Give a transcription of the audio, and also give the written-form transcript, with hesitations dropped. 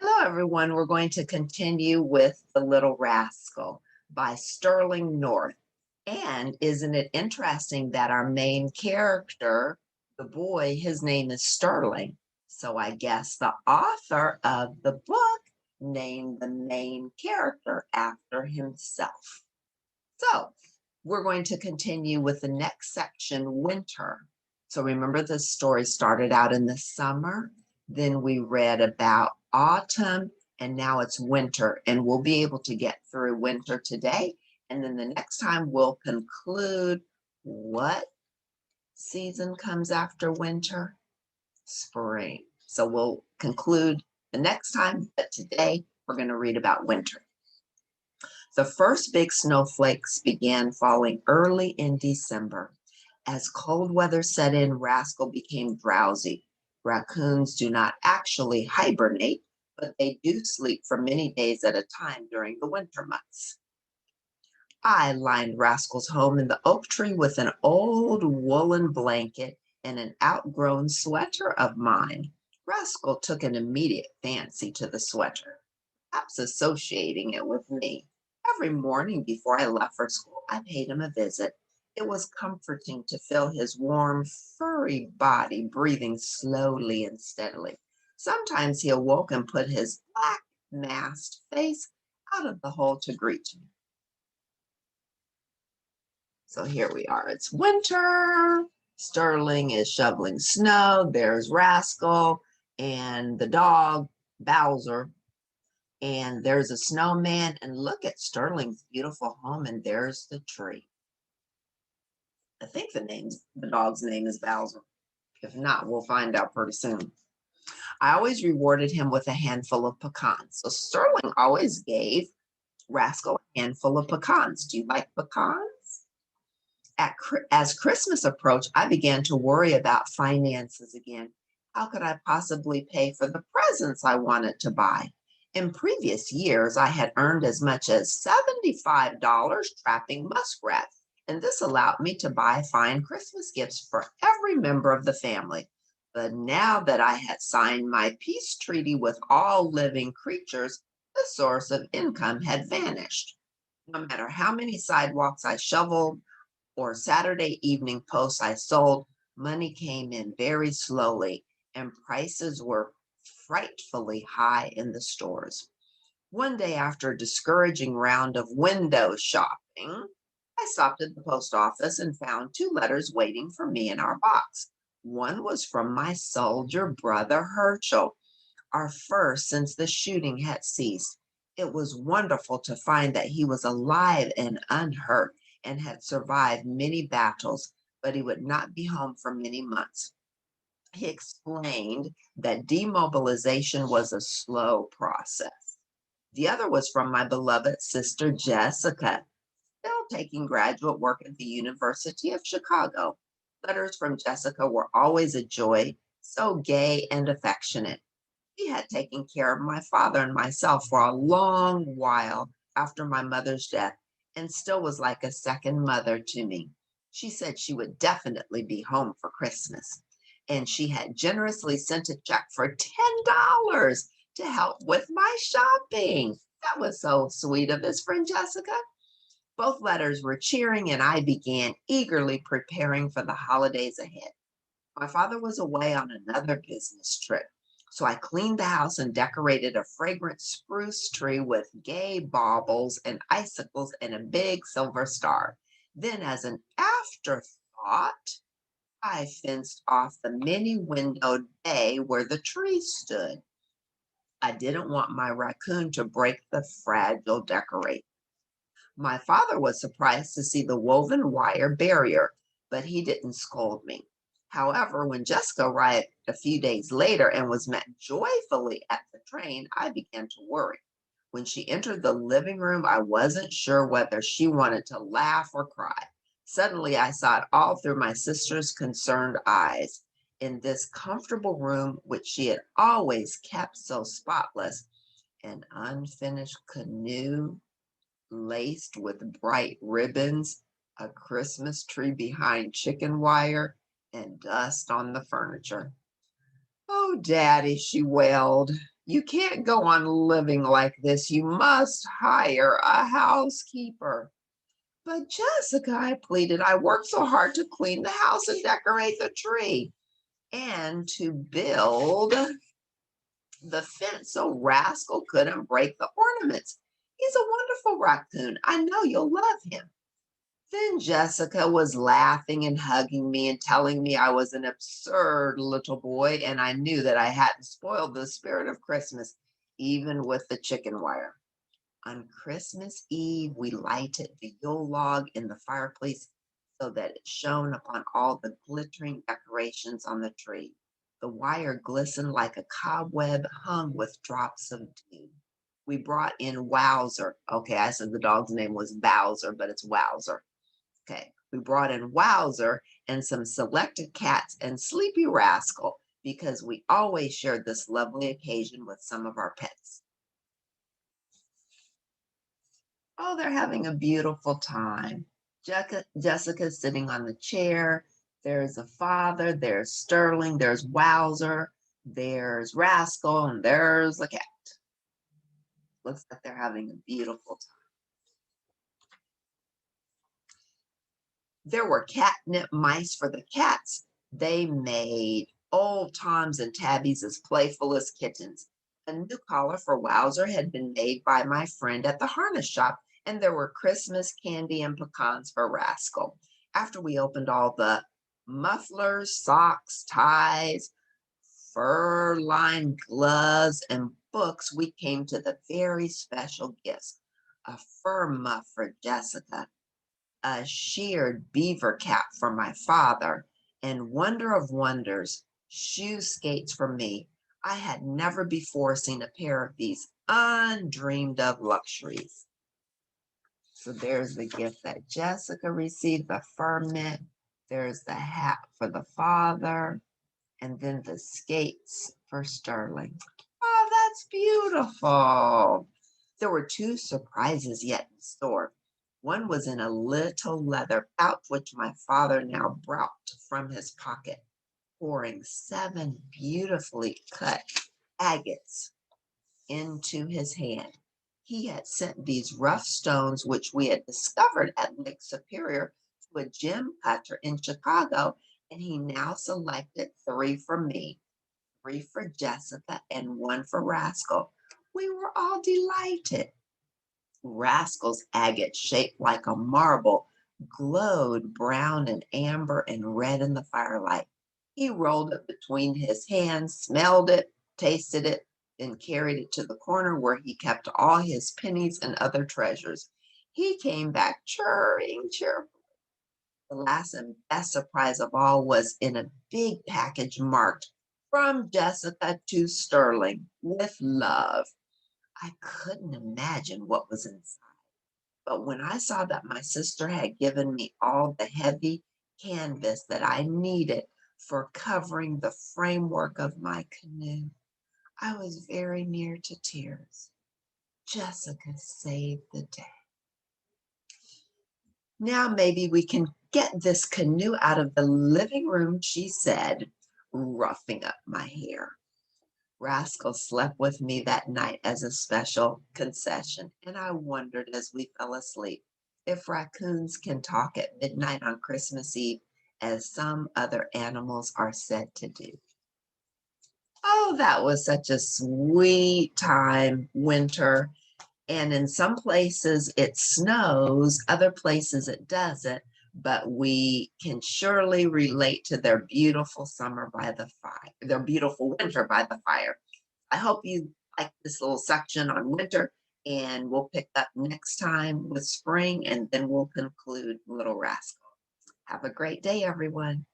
Hello, everyone. We're going to continue with The Little Rascal by Sterling North. And isn't it interesting that our main character, the boy, his name is Sterling? So I guess the author of the book named the main character after himself. So we're going to continue with the next section, winter. So remember, the story started out in the summer, then we read about autumn, and now it's winter. And we'll be able to get through winter today. And then the next time we'll conclude what season comes after winter? Spring. So we'll conclude the next time, but today we're going to read about winter. The first big snowflakes began falling early in December. As cold weather set in, Rascal became drowsy. Raccoons do not actually hibernate, but they do sleep for many days at a time during the winter months. I lined Rascal's home in the oak tree with an old woolen blanket and an outgrown sweater of mine. Rascal took an immediate fancy to the sweater, perhaps associating it with me. Every morning before I left for school, I paid him a visit. It was comforting to feel his warm, furry body breathing slowly and steadily. Sometimes he awoke and put his black, masked face out of the hole to greet me. So here we are. It's winter. Sterling is shoveling snow. There's Rascal and the dog, Bowser. And there's a snowman. And look at Sterling's beautiful home. And there's the tree. I think the dog's name is Bowser. If not, we'll find out pretty soon. I always rewarded him with a handful of pecans. So Sterling always gave Rascal a handful of pecans. Do you like pecans? As Christmas approached, I began to worry about finances again. How could I possibly pay for the presents I wanted to buy? In previous years, I had earned as much as $75 trapping muskrats, and this allowed me to buy fine Christmas gifts for every member of the family. But now that I had signed my peace treaty with all living creatures, the source of income had vanished. No matter how many sidewalks I shoveled, or Saturday evening posts I sold, money came in very slowly, and prices were frightfully high in the stores. One day, after a discouraging round of window shopping, I stopped at the post office and found two letters waiting for me in our box. One was from my soldier brother Herschel, our first since the shooting had ceased. It was wonderful to find that he was alive and unhurt and had survived many battles, but he would not be home for many months. He explained that demobilization was a slow process. The other was from my beloved sister Jessica, still taking graduate work at the University of Chicago. Letters from Jessica were always a joy, so gay and affectionate. She had taken care of my father and myself for a long while after my mother's death and still was like a second mother to me. She said she would definitely be home for Christmas. And she had generously sent a check for $10 to help with my shopping. That was so sweet of his friend Jessica. Both letters were cheering, and I began eagerly preparing for the holidays ahead. My father was away on another business trip, so I cleaned the house and decorated a fragrant spruce tree with gay baubles and icicles and a big silver star. Then, as an afterthought, I fenced off the many windowed bay where the tree stood. I didn't want my raccoon to break the fragile decoration. My father was surprised to see the woven wire barrier, but he didn't scold me. However, when Jessica arrived a few days later and was met joyfully at the train, I began to worry. When she entered the living room, I wasn't sure whether she wanted to laugh or cry. Suddenly, I saw it all through my sister's concerned eyes. In this comfortable room, which she had always kept so spotless, an unfinished canoe laced with bright ribbons, a Christmas tree behind chicken wire, and dust on the furniture. Oh, Daddy, she wailed. You can't go on living like this. You must hire a housekeeper. But Jessica, I pleaded, I worked so hard to clean the house and decorate the tree and to build the fence so Rascal couldn't break the ornaments. He's a wonderful raccoon. I know you'll love him. Then Jessica was laughing and hugging me and telling me I was an absurd little boy, and I knew that I hadn't spoiled the spirit of Christmas, even with the chicken wire. On Christmas Eve, we lighted the Yule log in the fireplace so that it shone upon all the glittering decorations on the tree. The wire glistened like a cobweb hung with drops of dew. We brought in Wowzer. Okay, I said the dog's name was Bowser, but it's Wowzer. Okay, we brought in Wowzer and some selected cats and Sleepy Rascal because we always shared this lovely occasion with some of our pets. Oh, they're having a beautiful time. Jessica's sitting on the chair. There's a father, there's Sterling, there's Wowzer, there's Rascal, and there's a cat. Looks like they're having a beautiful time. There were catnip mice for the cats. They made old Toms and Tabbies as playful as kittens. A new collar for Wowzer had been made by my friend at the harness shop, and there were Christmas candy and pecans for Rascal. After we opened all the mufflers, socks, ties, fur-lined gloves, and books, we came to the very special gifts. A fur muff for Jessica, a sheared beaver cap for my father, and wonder of wonders, shoe skates for me. I had never before seen a pair of these undreamed of luxuries. So there's the gift that Jessica received, the fur mitt. There's the hat for the father, and then the skates for Sterling. Oh, that's beautiful. There were two surprises yet in store. One was in a little leather pouch, which my father now brought from his pocket, pouring 7 beautifully cut agates into his hand. He had sent these rough stones, which we had discovered at Lake Superior, to a gem cutter in Chicago, and he now selected 3 for me, 3 for Jessica, and 1 for Rascal. We were all delighted. Rascal's agate, shaped like a marble, glowed brown and amber and red in the firelight. He rolled it between his hands, smelled it, tasted it, then carried it to the corner where he kept all his pennies and other treasures. He came back churring cheerfully. The last and best surprise of all was in a big package marked "From Jessica to Sterling with love." I couldn't imagine what was inside. But when I saw that my sister had given me all the heavy canvas that I needed for covering the framework of my canoe, I was very near to tears. Jessica saved the day. Now maybe we can get this canoe out of the living room, she said, roughing up my hair. Rascal slept with me that night as a special concession, and I wondered as we fell asleep if raccoons can talk at midnight on Christmas Eve, as some other animals are said to do. Oh, that was such a sweet time, winter. And in some places it snows, other places it doesn't, but we can surely relate to their beautiful summer by the fire, their beautiful winter by the fire. I hope you like this little section on winter, and we'll pick up next time with spring, and then we'll conclude Little Rascal. Have a great day, everyone.